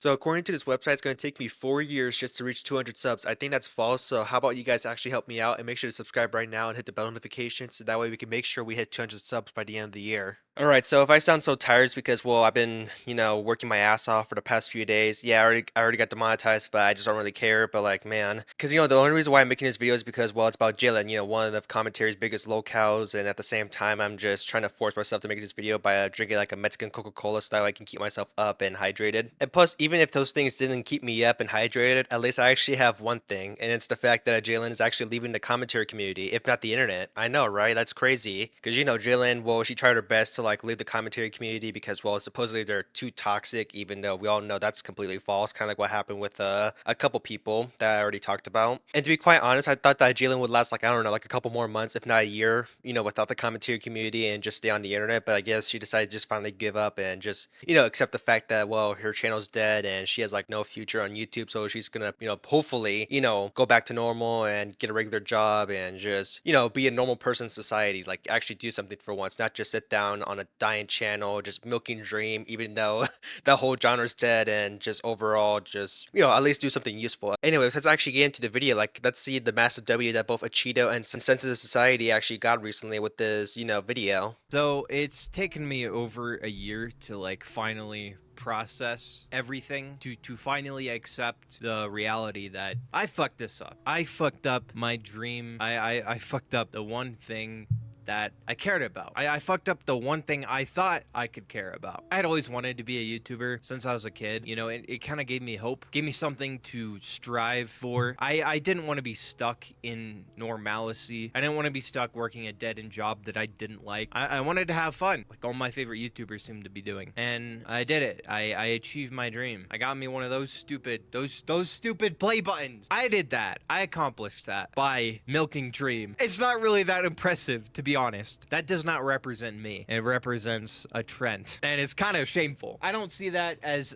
So according to this website, it's going to take me 4 years just to reach 200 subs. I think that's false. So how about you guys actually help me out and make sure to subscribe right now and hit the bell notification so that way we can make sure we hit 200 subs by the end of the year. All right, so if I sound so tired, it's because, well, I've been, working my ass off for the past few days. Yeah, I already got demonetized, but I just don't really care. But like, man, because the only reason why I'm making this video is because, well, it's about Jalyn, one of the commentary's biggest lolcows, and at the same time, I'm just trying to force myself to make this video by drinking like a Mexican Coca-Cola style. I can keep myself up and hydrated. And plus, even if those things didn't keep me up and hydrated, at least I actually have one thing, and it's the fact that Jalyn is actually leaving the commentary community, if not the internet. I know, right? That's crazy. Because Jalyn, well, she tried her best to like leave the commentary community because, well, supposedly they're too toxic, even though we all know that's completely false. Kind of like what happened with a couple people that I already talked about. And to be quite honest, I thought that Jalyn would last like, I don't know, like a couple more months, if not a year, without the commentary community and just stay on the internet. But I guess she decided to just finally give up and just, accept the fact that, well, her channel's dead and she has like no future on YouTube. So she's gonna, hopefully, go back to normal and get a regular job and just, be a normal person in society, like actually do something for once, not just sit down on a dying channel, just milking dream, even though that whole genre's dead, and just overall, just, at least do something useful. Anyways, let's actually get into the video. Like, let's see the massive W that both Cheeto and Sensitive Society actually got recently with this, video. So it's taken me over a year to like finally process everything, to finally accept the reality that I fucked this up. I fucked up my dream. I fucked up the one thing that I cared about. I fucked up the one thing I thought I could care about. I had always wanted to be a YouTuber since I was a kid. It kind of gave me hope, gave me something to strive for. I didn't want to be stuck in normalcy. I didn't want to be stuck working a dead-end job that I didn't like. I wanted to have fun, like all my favorite YouTubers seem to be doing. And I did it. I achieved my dream. I got me one of those stupid play buttons. I did that. I accomplished that by milking dream. It's not really that impressive, to be honest. That does not represent me. It represents a trend, and it's kind of shameful. I don't see that as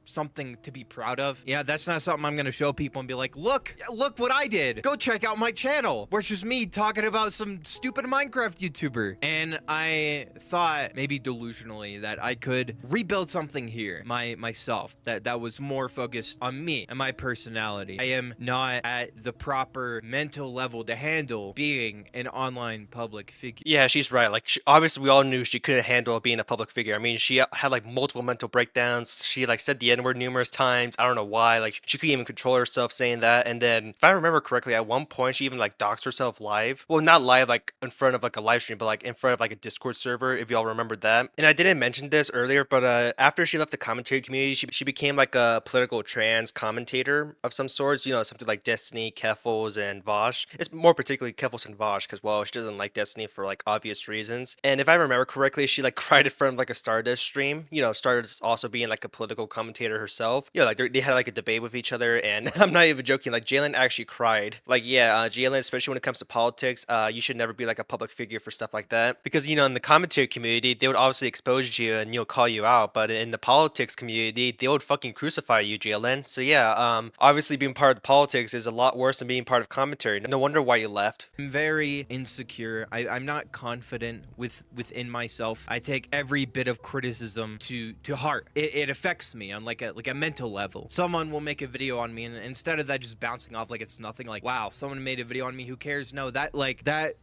something to be proud of. Yeah, that's not something I'm gonna show people and be like, look what I did. Go check out my channel. Where it's just me talking about some stupid Minecraft YouTuber. And I thought, maybe delusionally, that I could rebuild something here, myself, that was more focused on me and my personality. I am not at the proper mental level to handle being an online public figure. Yeah, she's right. Like, obviously, we all knew she couldn't handle being a public figure. I mean, she had like multiple mental breakdowns. She like said the N-word numerous times. I don't know why. Like, she couldn't even control herself saying that. And then, if I remember correctly, at one point she even like doxed herself live. Well, not live like in front of like a live stream, but like in front of like a Discord server. If y'all remember that. And I didn't mention this earlier, but after she left the commentary community, she became like a political trans commentator of some sorts. Something like Destiny, Keffels, and Vosh. It's more particularly Keffels and Vosh because, well, she doesn't like Destiny for like obvious reasons. And if I remember correctly, she like cried in front of like a Stardust stream. Stardust also being like a political commentator herself. Like they had like a debate with each other, and I'm not even joking. Like Jalyn actually cried. Like, yeah, Jalyn, especially when it comes to politics, you should never be like a public figure for stuff like that because in the commentary community they would obviously expose you and call you out, but in the politics community they would fucking crucify you, Jalyn. So yeah, obviously being part of the politics is a lot worse than being part of commentary. No wonder why you left. I'm very insecure. I'm not confident within myself. I take every bit of criticism to heart. It affects me on like a mental level. Someone will make a video on me, and instead of that just bouncing off like it's nothing, like, wow, someone made a video on me, who cares? No, that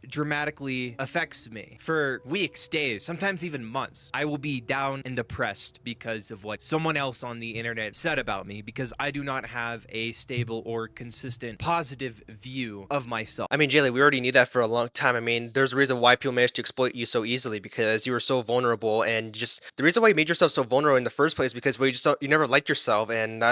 dramatically affects me for weeks, days, sometimes even months. I will be down and depressed because of what someone else on the internet said about me, because I do not have a stable or consistent positive view of myself. I mean, Jaylee, we already knew that for a long time. I mean, there's a reason why people managed to exploit you so easily because you were so vulnerable, and just the reason why you made yourself so vulnerable in the first place because you never liked yourself, and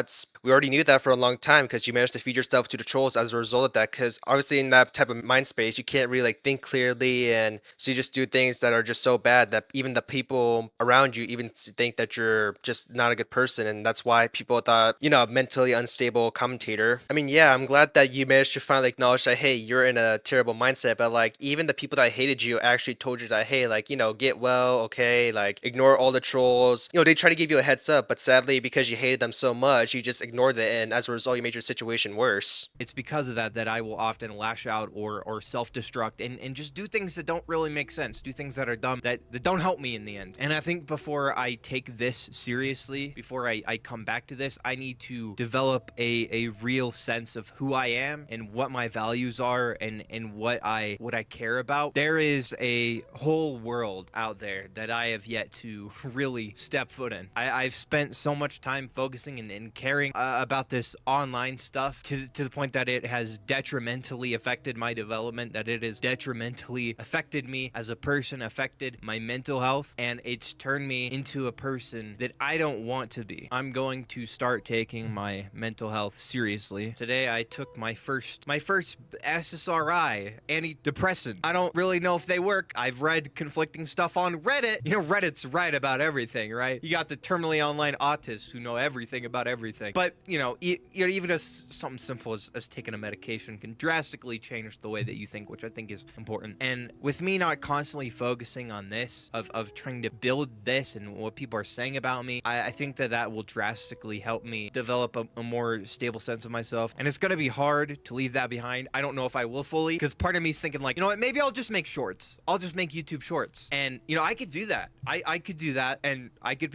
we already knew that for a long time because you managed to feed yourself to the trolls as a result of that. Because obviously in that type of mind space, you can't really like think clearly, and so you just do things that are just so bad that even the people around you even think that you're just not a good person, and that's why people thought a mentally unstable commentator. I mean, yeah, I'm glad that you managed to finally acknowledge that, hey, you're in a terrible mindset, but like even the people that hated you actually told you that, hey, like get well, okay, like ignore all the trolls. They try to give you a heads up, but sadly, because because you hated them so much, you just ignored it, and as a result, you made your situation worse. It's because of that that I will often lash out or self-destruct and just do things that don't really make sense, do things that are dumb, that don't help me in the end. And I think before I take this seriously, before I come back to this, I need to develop a real sense of who I am and what my values are and what I care about. There is a whole world out there that I have yet to really step foot in. I've spent so much time focusing and caring about this online stuff to the point that it has detrimentally affected my development, that it has detrimentally affected me as a person, affected my mental health, and it's turned me into a person that I don't want to be. I'm going to start taking my mental health seriously. Today I took my first SSRI antidepressant. I don't really know if they work. I've read conflicting stuff on Reddit. You know, Reddit's right about everything, right? You got the terminally online autists who know everything about everything. But, even as something simple as taking a medication can drastically change the way that you think, which I think is important. And with me not constantly focusing on this, of trying to build this and what people are saying about me, I think that will drastically help me develop a more stable sense of myself. And it's going to be hard to leave that behind. I don't know if I will fully, because part of me is thinking like, you know what, maybe I'll just make shorts. I'll just make YouTube shorts. And, I could do that. I could do that, and I could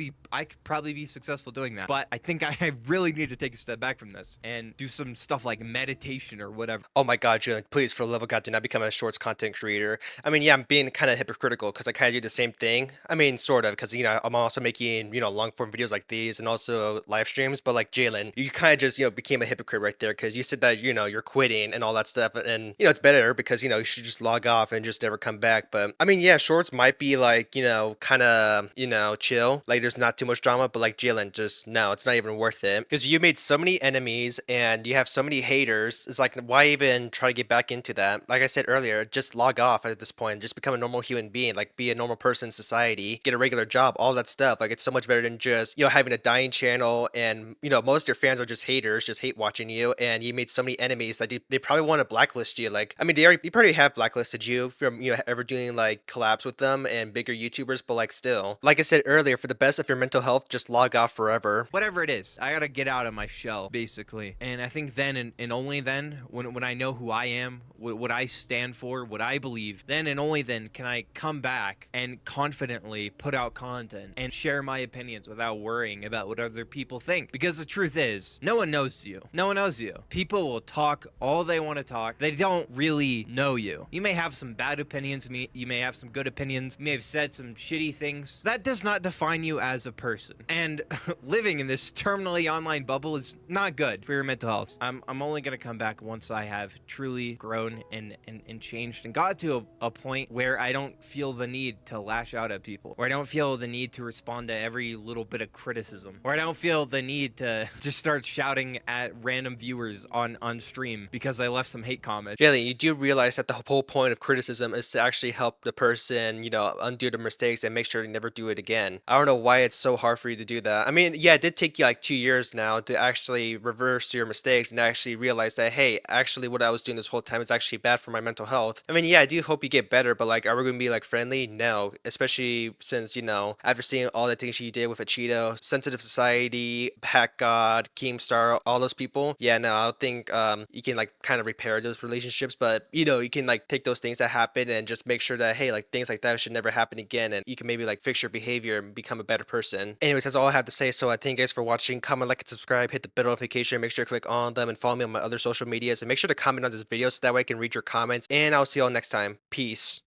probably be successful doing that. But I think I really need to take a step back from this and do some stuff like meditation or whatever. Oh my god, Jalyn, please, for the love of God, do not become a shorts content creator. I mean, yeah, I'm being kind of hypocritical because I kind of do the same thing. I mean, sort of, because, I'm also making, long form videos like these and also live streams. But like Jalyn, you kind of just, became a hypocrite right there because you said that, you're quitting and all that stuff. And, it's better because, you should just log off and just never come back. But I mean, yeah, shorts might be like, kind of, chill. Like there's not too much drama. But like Jalyn, just no, it's not even worth it because you made so many enemies and you have so many haters. It's like, why even try to get back into that? Like I said earlier, just log off at this point. Just become a normal human being. Like be a normal person in society. Get a regular job. All that stuff. Like it's so much better than just having a dying channel and most of your fans are just haters, just hate watching you. And you made so many enemies that they probably want to blacklist you. Like I mean, you probably have blacklisted you from ever doing like collabs with them and bigger YouTubers. But like still, like I said earlier, for the best of your mental health, just log off forever. Whatever it is, I gotta get out of my shell, basically. And I think then and only then, when I know who I am, what I stand for, what I believe, then and only then can I come back and confidently put out content and share my opinions without worrying about what other people think. Because the truth is, no one knows you. No one knows you. People will talk all they want to talk. They don't really know you. You may have some bad opinions, you may have some good opinions, you may have said some shitty things. That does not define you as a person. And living in this terminally online bubble is not good for your mental health. I'm only gonna come back once I have truly grown and changed and got to a point where I don't feel the need to lash out at people, where I don't feel the need to respond to every little bit of criticism, where I don't feel the need to just start shouting at random viewers on stream because I left some hate comments. Jalen, you do realize that the whole point of criticism is to actually help the person, undo the mistakes and make sure they never do it again. I don't know why it's so hard for you to do that. I mean, yeah, it did take you like 2 years now to actually reverse your mistakes and actually realize that, hey, actually what I was doing this whole time is actually bad for my mental health. I mean, yeah, I do hope you get better, but like, are we going to be like friendly? No, especially since, after seeing all the things you did with a Cheeto, Sensitive Society, Hack God, Keemstar, all those people. Yeah, no, I don't think you can like kind of repair those relationships, but you can like take those things that happen and just make sure that, hey, like things like that should never happen again, and you can maybe like fix your behavior and become a better person. Anyways, that's all I have to say. So I thank you guys for watching. Comment, like, and subscribe, hit the bell notification, make sure to click on them and follow me on my other social medias, and make sure to comment on this video so that way I can read your comments, and I'll see you all next time. Peace.